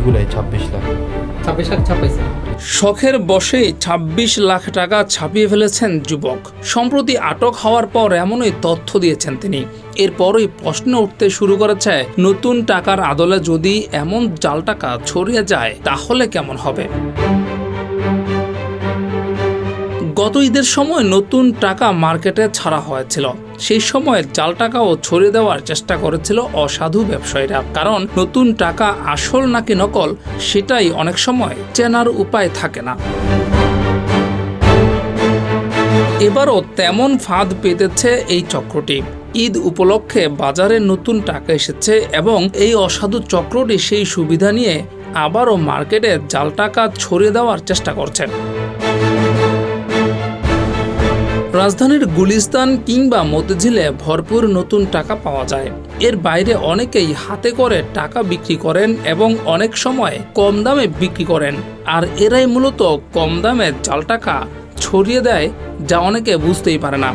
জুলাই 26 লাখ। 26 লাখ ছাপাইছে। শখের বশেই 26 লাখ টাকা ছাপিয়ে ফেলেছেন যুবক। সম্প্রতি আটক হওয়ার পর এমনই তথ্য দিয়েছেন তিনি। এরপরই প্রশ্ন উঠতে শুরু করেছে, নতুন টাকার আদলে যদি এমন জাল টাকা ছড়িয়ে যায় তাহলে কেমন হবে। গত ঈদের সময় নতুন টাকা মার্কেটে ছাড়া হয়েছিল। সেই সময় জাল টাকাও ছড়িয়ে দেওয়ার চেষ্টা করেছিল অসাধু ব্যবসায়ীরা। কারণ নতুন টাকা আসল নাকি নকল সেটাই অনেক সময় চেনার উপায় থাকে না। এবারও তেমন ফাঁদ পেতেছে এই চক্রটি। ঈদ উপলক্ষে বাজারে নতুন টাকা এসেছে এবং এই অসাধু চক্রটি সেই সুবিধা নিয়ে আবারও মার্কেটে জাল টাকা ছড়িয়ে দেওয়ার চেষ্টা করছেন। রাজধানীর গুলিস্তান কিংবা মতিঝিলে ভরপুর নতুন টাকা পাওয়া যায়। এর বাইরে অনেকেই হাতে করে টাকা বিক্রি করেন এবং অনেক সময় কম দামে বিক্রি করেন। আর এরাই মূলত কম দামে জাল টাকা ছড়িয়ে দেয়, যা অনেকে বুঝতেই পারে না।